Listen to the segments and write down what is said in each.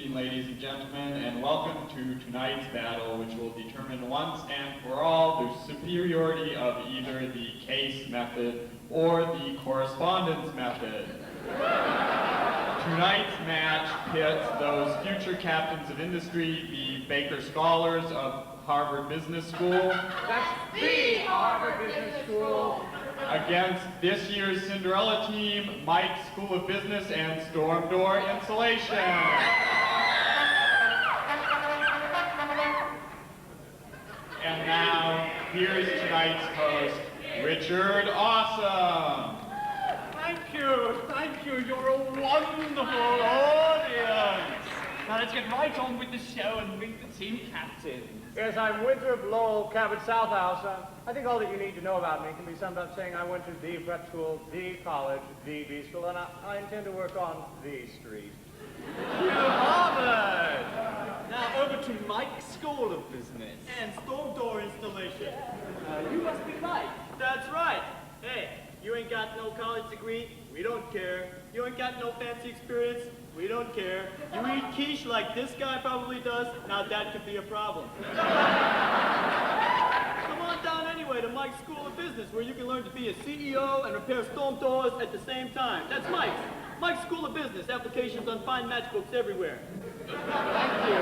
evening, ladies and gentlemen, and welcome to tonight's battle, which will determine once and for all the superiority of either the case method or the correspondence method. Tonight's match pits those future captains of industry, the Baker Scholars of Harvard Business School. That's the Harvard Business School. Against this year's Cinderella team, Mike's School of Business and Storm Door Insulation. And now, here's tonight's host, Richard Awesome. Thank you, you're a wonderful audience. Now let's get right on with the show and meet the team captain. Yes, I'm Winthrop Lowell, Cabot South House. I think all that you need to know about me can be summed up saying I went to the prep school, the college, the B school, and I intend to work on the street. To Harvard! Now over to Mike's School of Business. And Storm Door Installation. You must be Mike. That's right. Hey, you ain't got no college degree, we don't care. You ain't got no fancy experience, we don't care. You eat quiche like this guy probably does, now that could be a problem. Come on down anyway to Mike's School of Business, where you can learn to be a CEO and repair storm doors at the same time. That's Mike's. Mike's School of Business, applications on fine matchbooks everywhere. Thank you.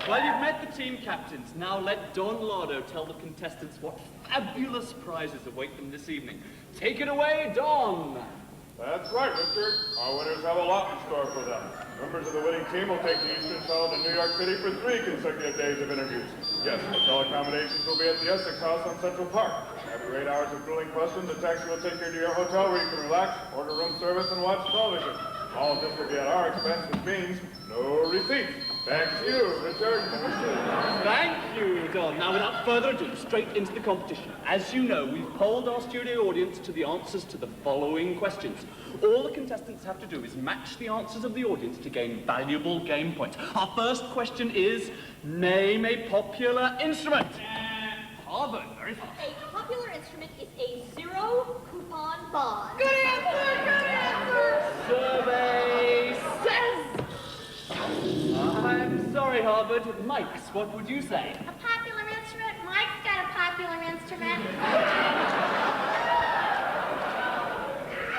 Well, you've met the team captains. Now let Don Lardo tell the contestants what fabulous prizes await them this evening. Take it away, Don. That's right, Richard. Our winners have a lot in store for them. Members of the winning team will take the Eastern Shuttle to New York City for 3 consecutive days of interviews. Yes, hotel accommodations will be at the Essex House on Central Park. After 8 hours of grueling questions, the taxi will take you to your hotel where you can relax, order room service, and watch television. All of this will be at our expense, which means no receipts. Back to you, Richard. Thank you, Don. Now, without further ado, straight into the competition. As you know, we've polled our studio audience to the answers to the following questions. All the contestants have to do is match the answers of the audience to gain valuable game points. Our first question is, name a popular instrument. Harvard, very fast. A popular instrument is a zero coupon bond. Good answer, good answer! Survey says... I'm sorry, Harvard. Mike's, what would you say? A popular instrument? Mike's got a popular instrument.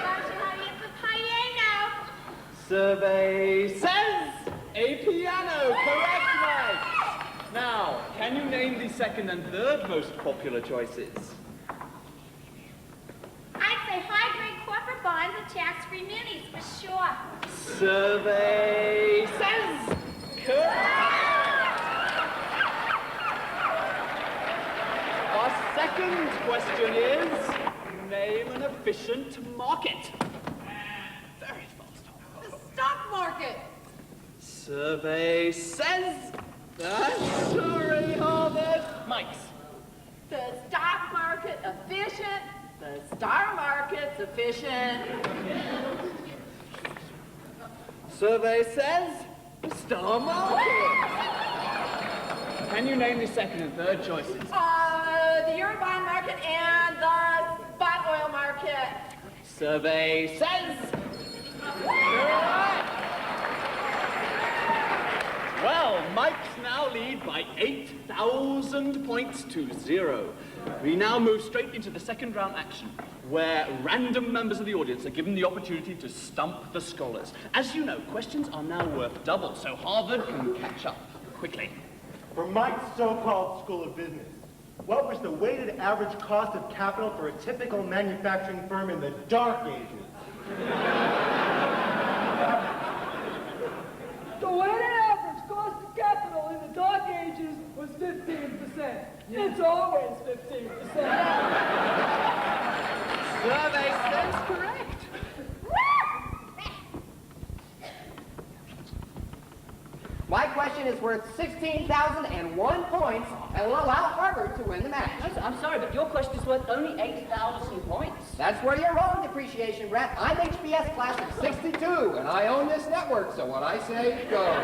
Don't you know it's a piano? Survey says a piano. Correct, Mike. Now, can you name the second and third most popular choices? I'd say high-grade corporate bonds and tax-free munis for sure. Survey says correct. Our second question is, name an efficient market. Very fast. The stock market. Survey says... sorry, Harvard. Mike's. The stock market efficient. The star market's efficient. Survey says the star market. Can you name the second and third choices? The Eurobond market and the spot oil market. Survey says correct. Well, Mike's now lead by 8,000 points to 0. We now move straight into the second round action, where random members of the audience are given the opportunity to stump the scholars. As you know, questions are now worth double, so Harvard can catch up quickly. For Mike's so-called School of Business, what was the weighted average cost of capital for a typical manufacturing firm in the Dark Ages? The weighted average cost of capital in the Dark Ages was 15%. It's always 15%. Survey says correct. My question is worth 16,001 points and will allow Harvard to win the match. I'm sorry, but your question is worth only 8,000 points. That's where you're wrong, depreciation brat. I'm HBS class of 62, and I own this network, so what I say goes.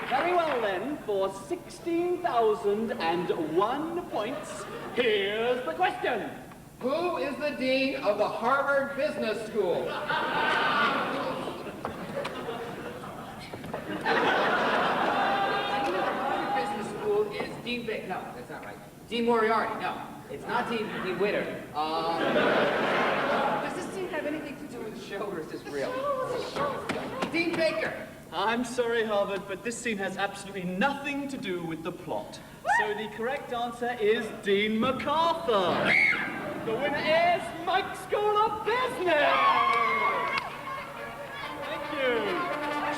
Very well then, for 16,001 points, here's the question. Who is the dean of the Harvard Business School? Harvard Business School is Dean Baker. No, that's not right. Dean Moriarty. No, it's not Dean Witter. Does this scene have anything to do with the show, or is this real? Dean Baker. I'm sorry, Harvard, but this scene has absolutely nothing to do with the plot. So the correct answer is Dean MacArthur. The winner is Mike School of Business. Thank you.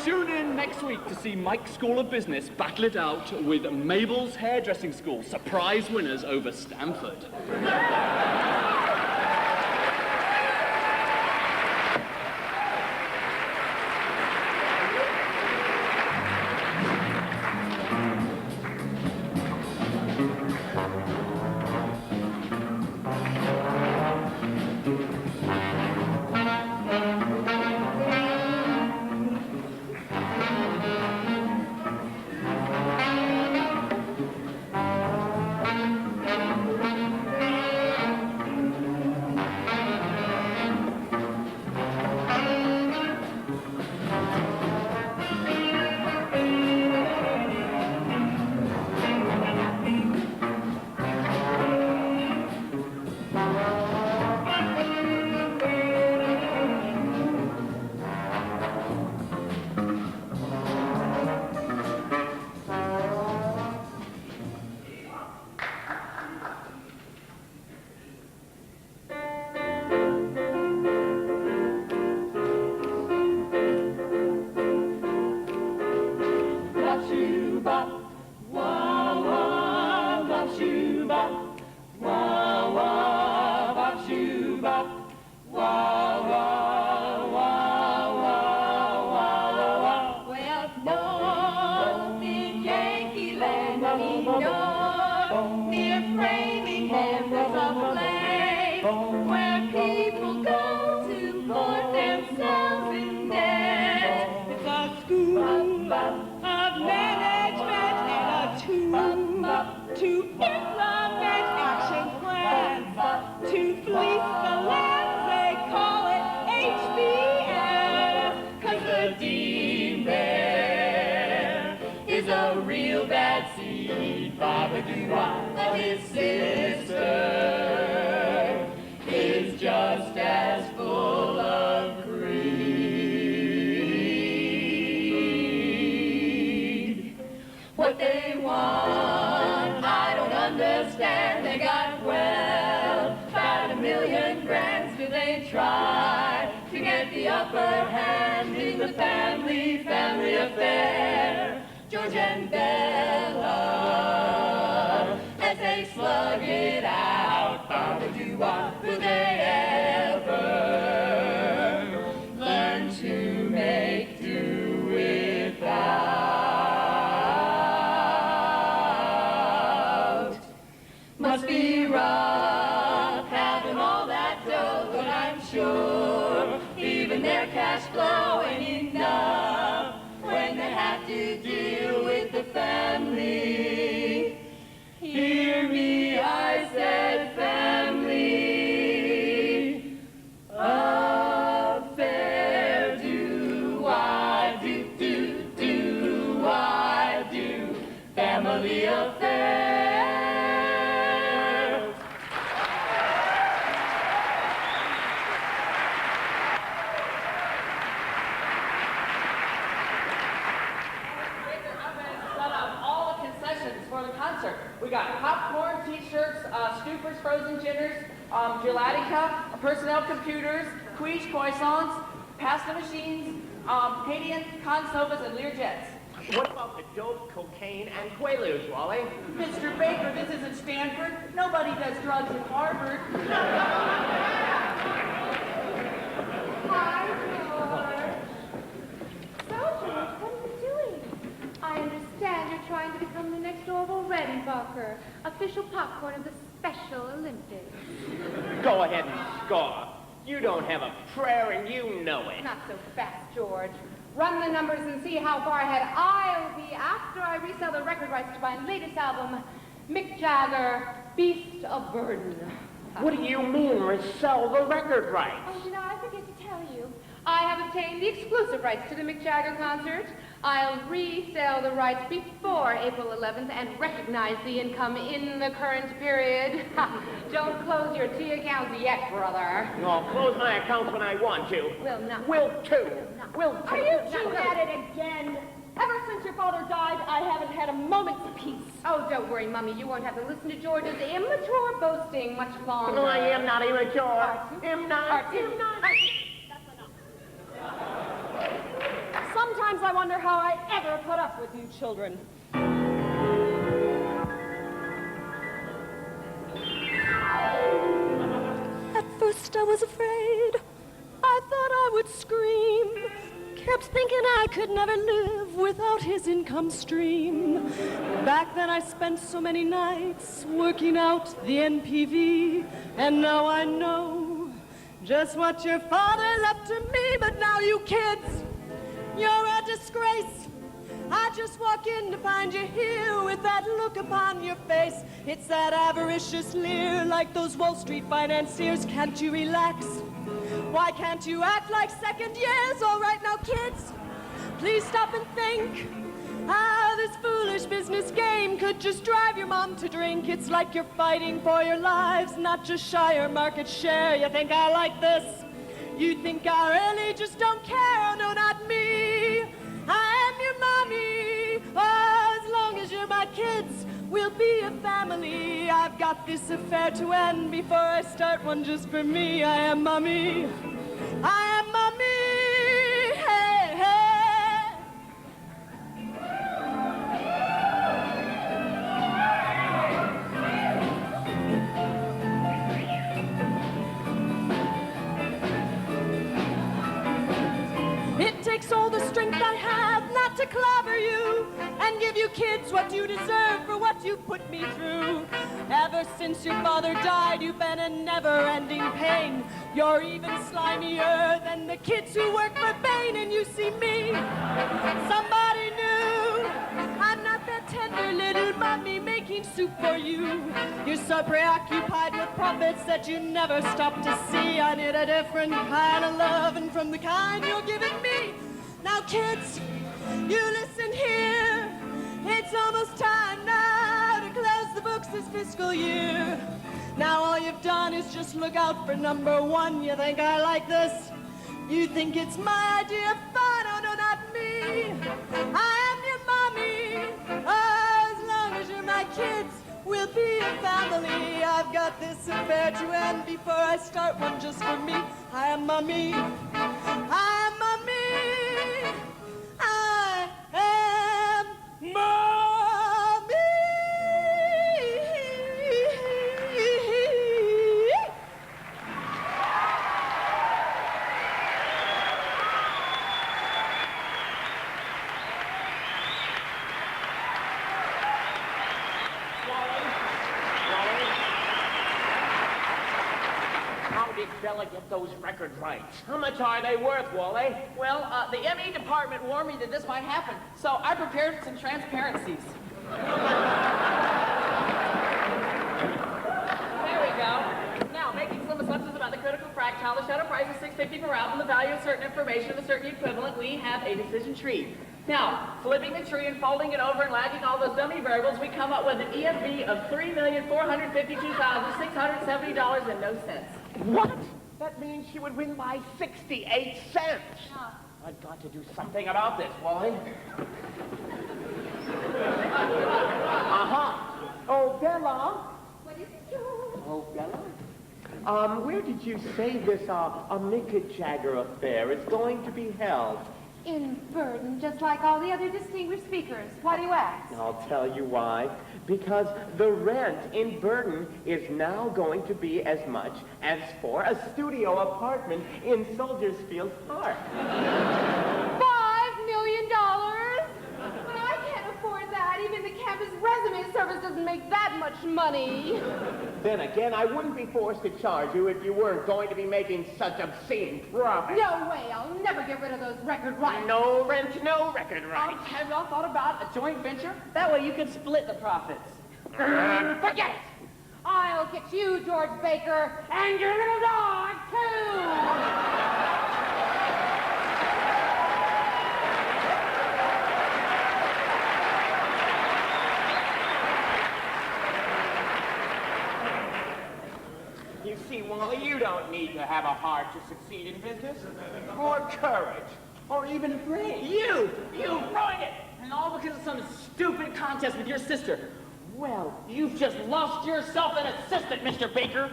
Tune in next week to see Mike School of Business battle it out with Mabel's Hairdressing School, surprise winners over Stanford. We got popcorn, t-shirts, Scoopers, frozen ginners, gelatica, personnel computers, quiche croissants, pasta machines, Canadian consovas, and Learjets. What about the dope, cocaine, and Quaaludes, Wally? Mr. Baker, this isn't Stanford. Nobody does drugs at Harvard. Hi, George. So, George, what are you doing? I understand you're trying to become the next Orville Redenbacher, official popcorn of the Special Olympics. Go ahead and score. You don't have a prayer and you know it. Not so fast, George. Run the numbers and see how far ahead I'll be after I resell the record rights to my latest album, Mick Jagger, Beast of Burden. What do you mean, resell the record rights? Oh, did I forget to tell you? I have obtained the exclusive rights to the Mick Jagger concert. I'll resell the rights before April 11th and recognize the income in the current period. Don't close your T accounts yet, brother. I'll close my accounts when I want to. Will not. Will too. Will too. Are you two at it again? Ever since your father died, I haven't had a moment's peace. Oh, don't worry, Mummy. You won't have to listen to George's immature boasting much longer. No, I am not immature. Archie. I'm not. Archie. I'm not. Sometimes I wonder how I ever put up with you children. At first I was afraid. I thought I would scream. Kept thinking I could never live without his income stream. Back then I spent so many nights working out the NPV, and now I know just what your father left to me. But now you kids, you're a disgrace. I just walk in to find you here with that look upon your face. It's that avaricious leer like those Wall Street financiers. Can't you relax? Why can't you act like second years? All right now, kids, please stop and think how this foolish business game could just drive your mom to drink. It's like you're fighting for your lives, not just shire market share. You think I like this? You think I really just don't care? Oh, no, not me. I am your mommy. Oh, as long as you're my kids, we'll be a family. I've got this affair to end before I start one just for me. I am mommy. I am mommy. Hey, hey. It takes all the strength I have not to clobber you and give you kids what you deserve for what you put me through. Ever since your father died, you've been a never-ending pain. You're even slimier than the kids who work for Bain. And you see me, somebody new. I'm not that tender little mommy making soup for you. You're so preoccupied with profits that you never stop to see. I need a different kind of loving from the kind you're giving me. Now kids, you listen here. It's almost time now to close the books this fiscal year. Now all you've done is just look out for number one. You think I like this? You think it's my idea of fun? Oh, no, not me. I am your mommy. Oh, as long as you're my kids, we'll be a family. I've got this affair to end before I start one just for me. I am mommy. I am mommy. I am mommy. How did Bella get those record rights? How much are they worth, Wally? Well, the ME department warned me that this might happen, so I prepared some transparencies. There we go. Now, making some assumptions about the critical fractile, the shadow price is $6.50 per route, and the value of certain information of a certain equivalent, we have a decision tree. Now, flipping the tree and folding it over and lagging all those dummy variables, we come up with an EFB of $3,452,670 and no cents. What? That means she would win by 68 cents. I've got to do something about this, Wally. Oh, Bella. What is it, George? Oh, Bella. Where did you say this, Mick Jagger affair is going to be held? In Burden, just like all the other distinguished speakers. Why do you ask? I'll tell you why. Because the rent in Burden is now going to be as much as for a studio apartment in Soldiers Field Park. $5 million? But I can't afford that. Even the campus resume service doesn't make that much money. Then again, I wouldn't be forced to charge you if you weren't going to be making such obscene profit. No way. I'll never get rid of those record rights. No rent, no record rights. Have y'all thought about a joint venture? That way you could split the profits. Forget it. I'll get you, George Baker, and your little dog, too! You see, Wally, you don't need to have a heart to succeed in business, or courage, or even brains. You ruined it! And all because of some stupid contest with your sister. Well, you've just lost yourself an assistant, Mr. Baker.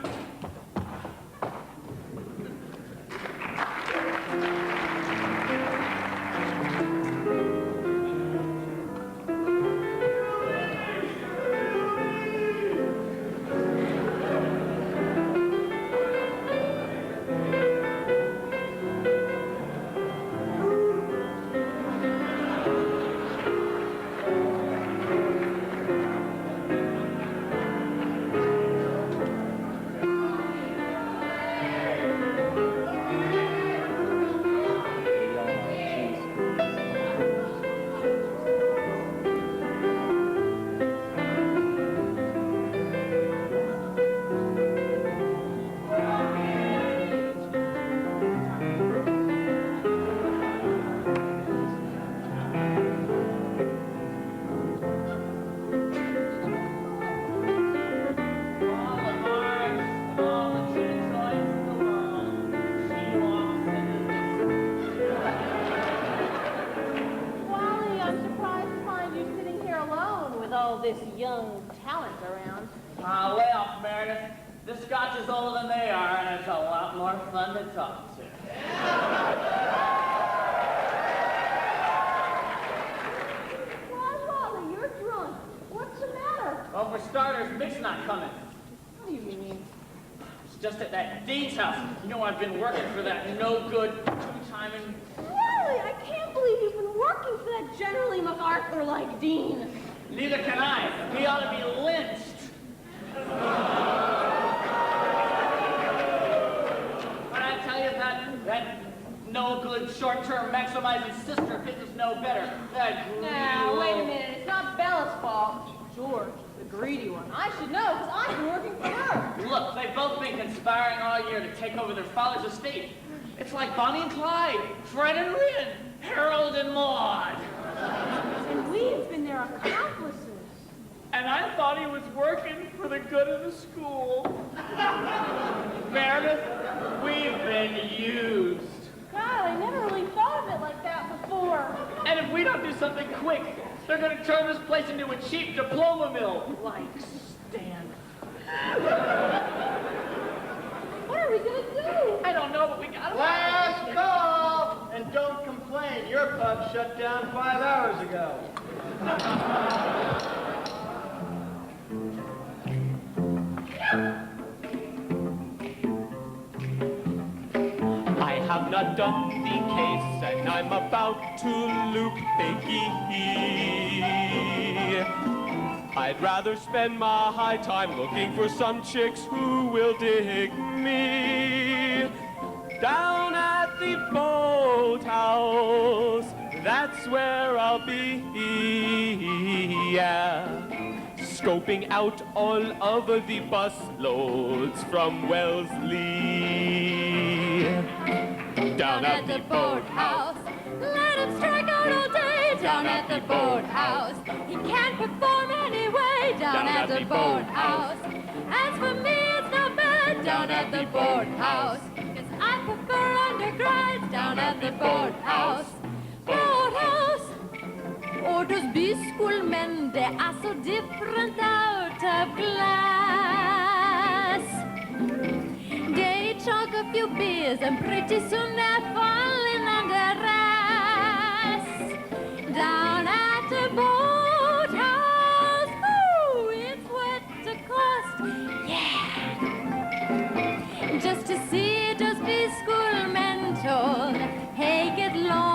This young talent around. Lay off, Meredith. This scotch is older than they are, and it's a lot more fun to talk to. Why, Wally, you're drunk. What's the matter? Well, for starters, Mick's not coming. What do you mean? It's just at that Dean's house. You know I've been working for that no-good two-timing... Wally, I can't believe you've been working for that generally MacArthur-like Dean. Neither can I. He ought to be lynched. But I tell you that no-good short-term maximizing sister of his is no better. That greedy Now, wait a little- minute. It's not Bella's fault. George, the greedy one. I should know, because I've been working for her. Look, they've both been conspiring all year to take over their father's estate. It's like Bonnie and Clyde, Fred and Rin, Harold and Maude. And we've been their accomplices. And I thought he was working for the good of the school. Meredith, we've been used. God, I never really thought of it like that before. And if we don't do something quick, they're going to turn this place into a cheap diploma mill. Like Stan. What are we going to do? I don't know, but we got to... Last call! And don't complain, your pub shut down 5 hours ago. I have not done the case, and I'm about to loop Peggy. I'd rather spend my high time looking for some chicks who will dig me. Down at the boathouse, that's where I'll be, yeah. Scoping out all of the bus loads from Wellesley. Down at the boathouse, Let him strike out all day down at the boathouse. He can't perform anyway down at the boathouse. As for me, it's not bad down at the boathouse. 'Cause I prefer undergrads down at the boathouse. Boathouse! Orders B-school, men they are so different out of class. They talk a few beers and pretty soon they're falling under us. Down at the boathouse, ooh, it's what the cost, yeah. Just to see those B-school men told, hey, get lost.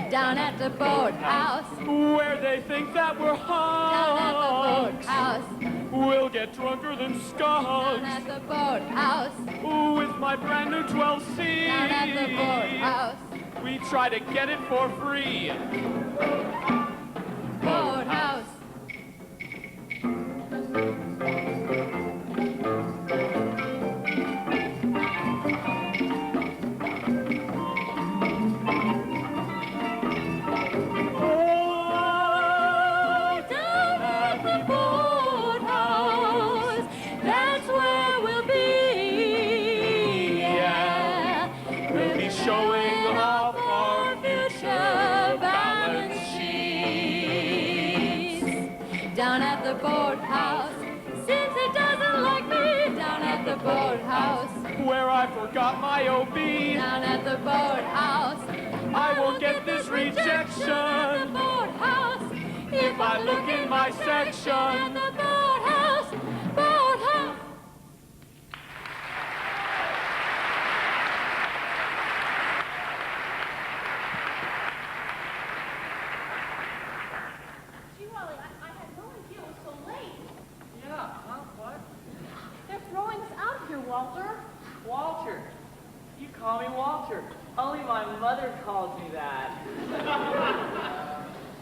Down at the boathouse, where they think that we're hot. down at the boathouse, We'll get drunker than skunks. down at the boathouse, With my brand new 12C. down at the boathouse, We try to get it for free. boathouse. boathouse. Where I forgot my OB. Down at the boathouse. I won't get this rejection. At the boathouse. If I look in my section. At the boathouse. Boathouse. Gee, Wally, I had no idea it was so late. Yeah, huh? What? They're throwing us out here, Walter. Walter. You call me Walter. Only my mother calls me that.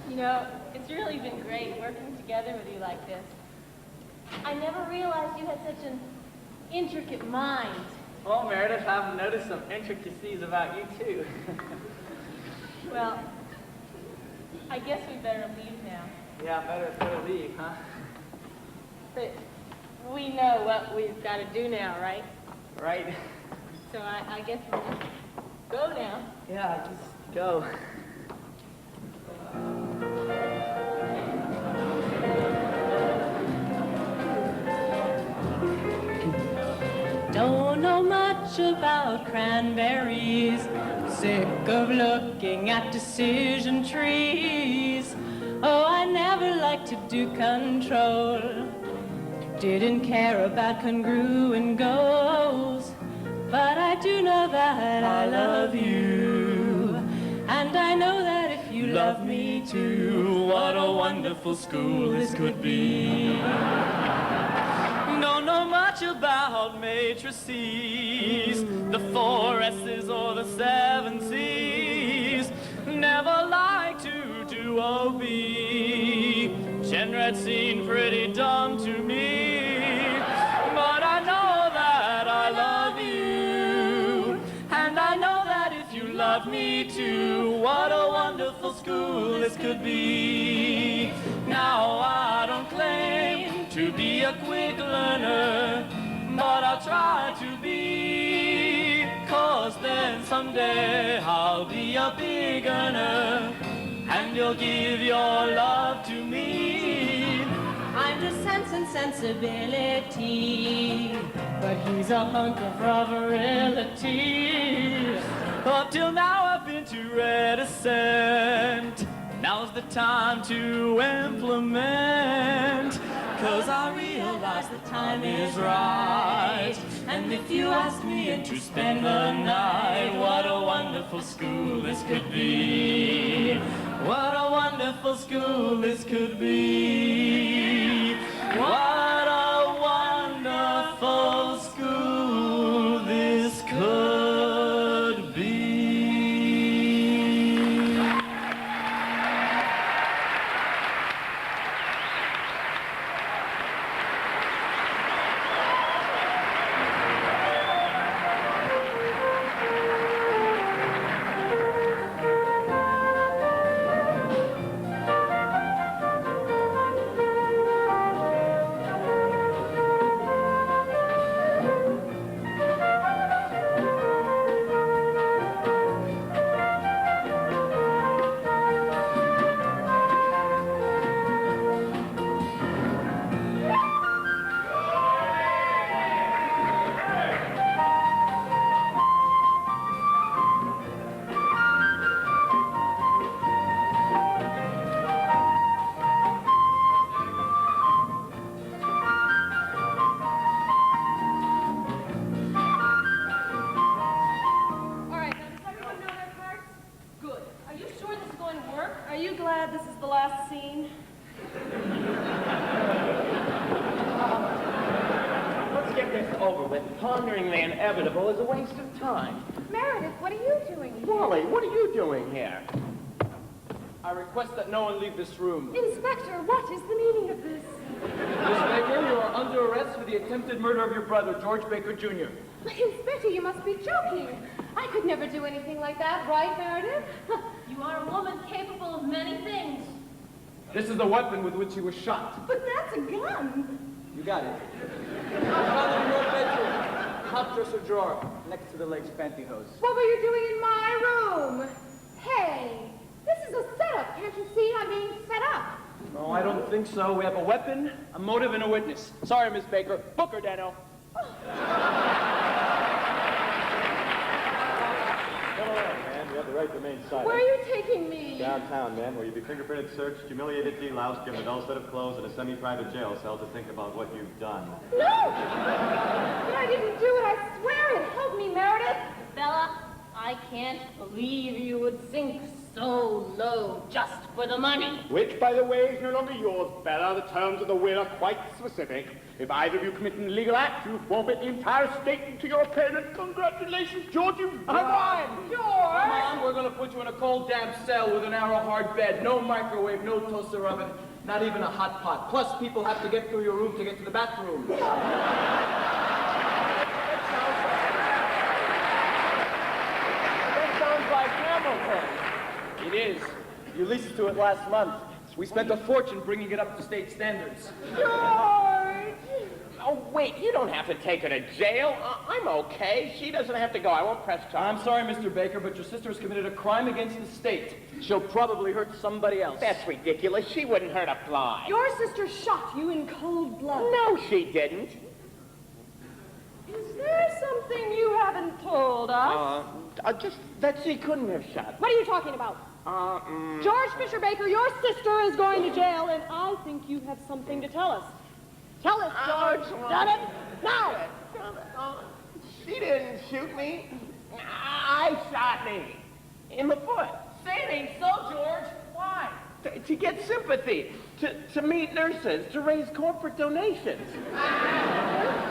You know, it's really been great working together with you like this. I never realized you had such an intricate mind. Oh, Meredith, I've noticed some intricacies about you, too. Well, I guess we better leave now. Yeah, better leave, huh? But we know what we've got to do now, right? Right. So I guess we'll just go now. Yeah, just go. Don't know much about cranberries. Sick of looking at decision trees. Oh, I never liked to do control. Didn't care about congruent goals. But I do know that I love you. And I know that if you love me too, what a wonderful school this could be. Don't know much about matrices, the 4 S's or the 7 C's. Never like to do OB. Genret seemed pretty dumb to me. But I know that I love you. And I know that if you love me too, what a wonderful school this could be. Now I don't claim to be a quick learner, but I'll try to be, 'cause then someday I'll be a big earner, and you'll give your love to me. I'm just Sense and Sensibility, but he's a hunk of virility. Up till now I've been too reticent. Now's the time to implement, 'cause I realize the time is right. And if you ask me to spend the night, what a wonderful school this could be. What a wonderful school this could be. What a wonderful school this could be. All right, now does everyone know their parts? Good. Are you sure this is going to work? Are you glad this is the last scene? Let's get this over with. Pondering the inevitable is a waste of time. Meredith, what are you doing here? Wally, what are you doing here? I request that no one leave this room. Inspector, what is the meaning of this? Miss Baker, you are under arrest for the attempted murder of your brother, George Baker Jr. But Inspector, you must be joking. I could never do anything like that, right, Meredith? You are a woman capable of many things. This is the weapon with which he was shot. But that's a gun. You got it. Found it in your bedroom. Top dresser drawer, next to the lace pantyhose. What were you doing in my room? Hey, this is a setup. Can't you see I'm being set up? No, I don't think so. We have a weapon, a motive, and a witness. Sorry, Miss Baker. Book her, Dano. Come along, man. You have the right to remain silent. Where are you taking me? Downtown, man, where you'll be fingerprinted, searched, humiliated, deloused, given a dull set of clothes, and a semi-private jail cell to think about what you've done. No! But I didn't do it, I swear it. Help me, Meredith. Bella, I can't believe you would sink so low just for the money. Which, by the way, is no longer yours, Bella. The terms of the will are quite specific. If either of you commit an illegal act, you forfeit the entire estate to your parent. Congratulations, George, you've won! George! Come on, we're gonna put you in a cold, damp cell with a narrow, hard bed, no microwave, no toaster oven, not even a hot pot. Plus, people have to get through your room to get to the bathroom. That sounds like Hamilton. It is. You leased to it last month. We spent a fortune bringing it up to state standards. George! Oh, wait, you don't have to take her to jail. I'm okay. She doesn't have to go. I won't press charges. I'm sorry, Mr. Baker, but your sister has committed a crime against the state. She'll probably hurt somebody else. That's ridiculous. She wouldn't hurt a fly. Your sister shot you in cold blood. No, she didn't. Is there something you haven't told us? Just that she couldn't have shot. What are you talking about? George Fisher Baker, your sister is going to jail, and I think you have something to tell us. Tell us, George. Done it? Now! She didn't shoot me. I shot me. In the foot. Say it ain't so, George. Why? To get sympathy. To meet nurses. To raise corporate donations.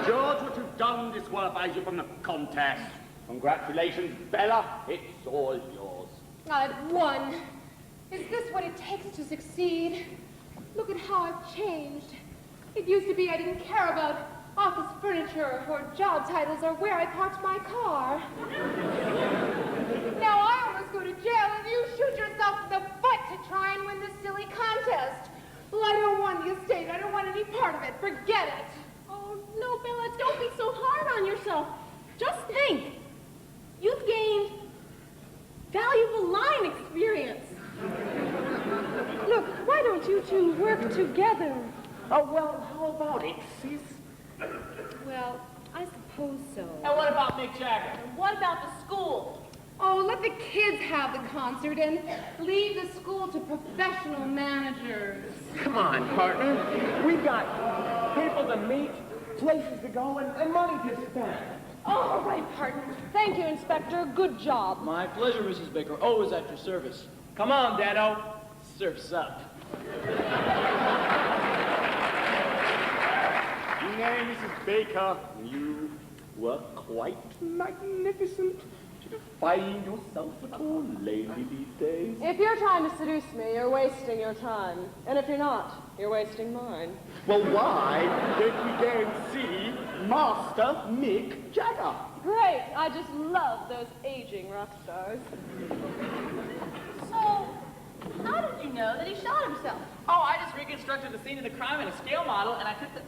George, what you've done disqualifies you from the contest. Congratulations, Bella. It's all yours. I've won. Is this what it takes to succeed? Look at how I've changed. It used to be I didn't care about office furniture or job titles or where I parked my car. Now I almost go to jail and you shoot yourself in the foot to try and win this silly contest. Well, I don't want the estate. I don't want any part of it. Forget it. Oh, no, Bella, don't be so hard on yourself. Just think. You've gained valuable line experience. Look, why don't you two work together? Oh, well, how about it, sis? Well, I suppose so. And what about Mick Jagger? And what about the school? Oh, let the kids have the concert and leave the school to professional managers. Come on, partner. We've got people to meet, places to go, and money to spend. All right, partner. Thank you, Inspector. Good job. My pleasure, Mrs. Baker. Always at your service. Come on, Dado. Surf's up. Nay, Mrs. Baker, you were quite magnificent. Did you find yourself at all lady these days? If you're trying to seduce me, you're wasting your time. And if you're not, you're wasting mine. Well, why don't we go and see Master Mick Jagger? Great. I just love those aging rock stars. So, how did you know that he shot himself? Oh, I just reconstructed the scene of the crime in a scale model, and I took the...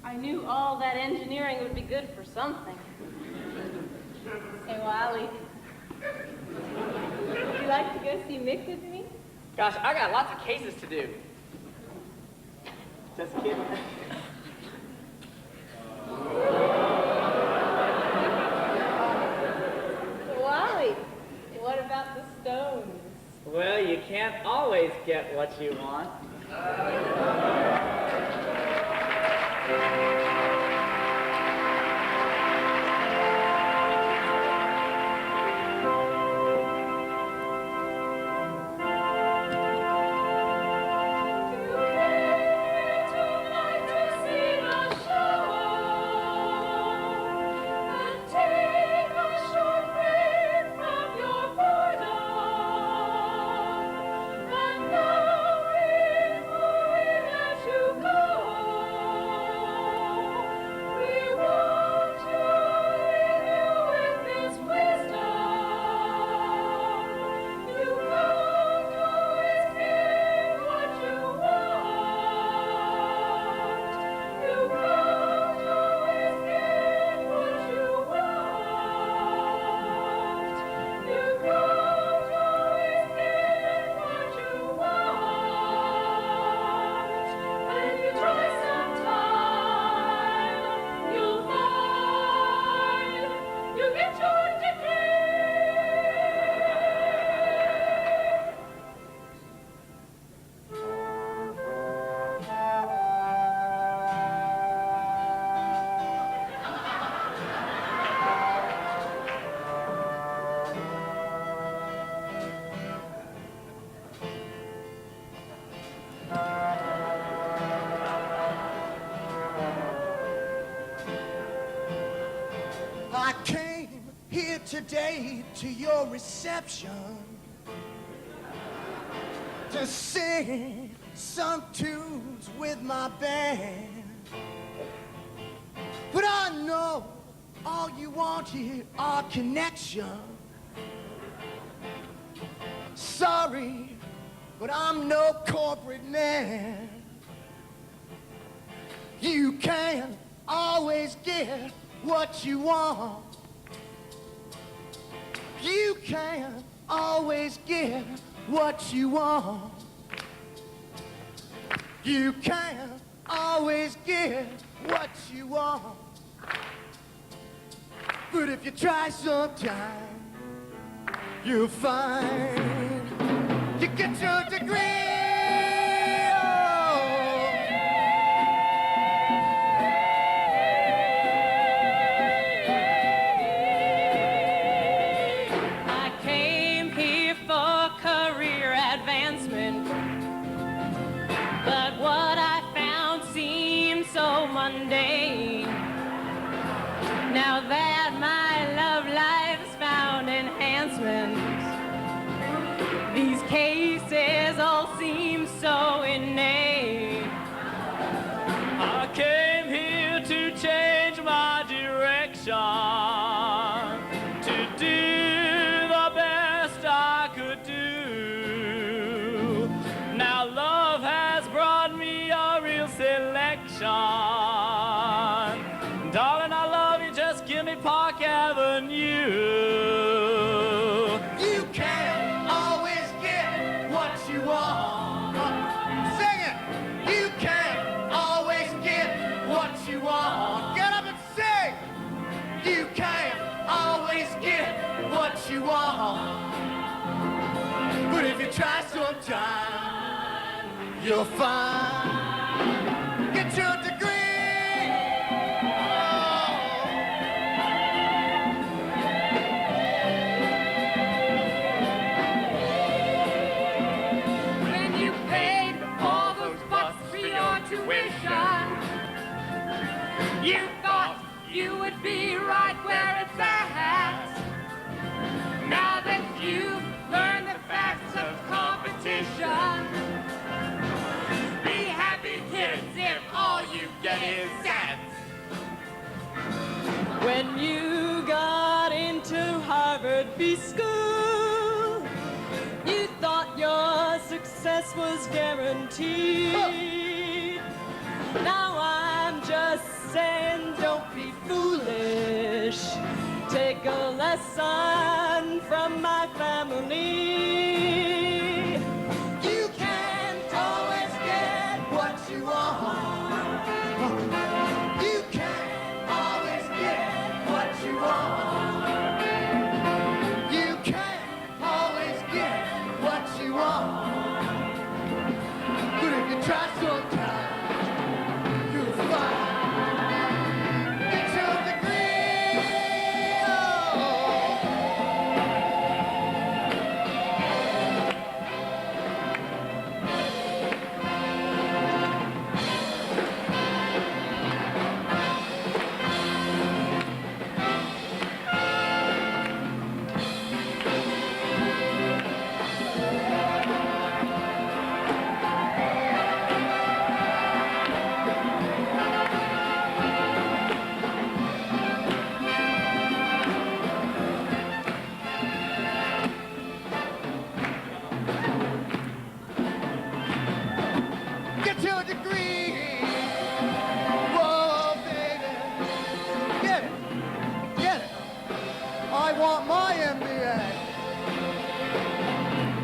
I knew all that engineering would be good for something. Hey, Wally. Would you like to go see Mick with me? Gosh, I got lots of cases to do. Just kidding. Wally, what about the Stones? Well, you can't always get what you want. here today to your reception to sing some tunes with my band. But I know all you want here are connection. Sorry, but I'm no corporate man. You can't always get what you want. You can't always get what you want. You can't always get what you want. But if you try sometime, you'll find you get your degree. I came here for career advancement, but what I found seemed so mundane. Now that my love life's found enhancements, these cases all seem so inane. I came here to change my direction, to do the best I could do. Now love has brought me a real selection. Darling, I love you, just give me Park Avenue. You can't always get what you want. Sing it. You can't always get what you want. Get up and sing. You can't always get what you want. But if you try sometime, you'll find. Get your degree. You thought you would be right where it's at. Now that you've learned the facts of competition, be happy kids if all you get is stats. When you got into Harvard B School, you thought your success was guaranteed. Now I'm just saying, don't be foolish. Take a lesson from my family. You can't always get what you want. You can't always get what you want. You can't always get what you want. But if you try sometime, you'll find. Get your degree. Whoa, baby. Get it. Get it. I want my MBA.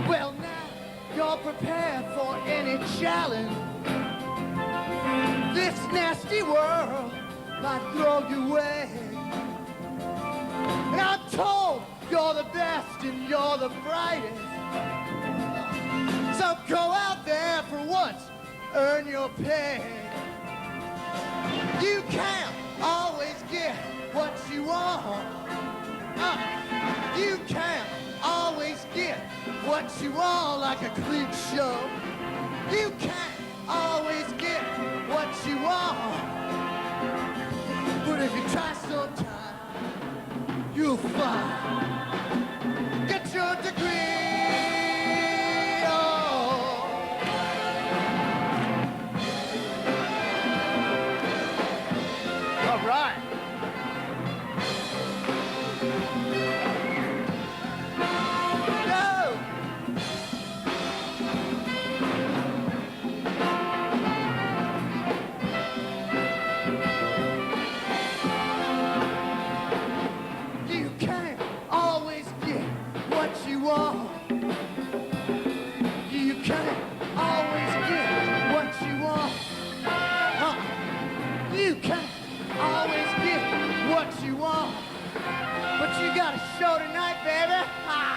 Well, now you're prepared for any challenge. This nasty world might throw you away. And I'm told you're the best and you're the brightest. So go out there for once. Earn your pay. You can't always get what you want. You can't always get what you want like a clique show. You can't always get what you want. But if you try sometime, you'll find. Get your degree. Oh. All right. You can't always get what you want. You can't always get what you want. You can't always get what you want. But you got a show tonight, baby.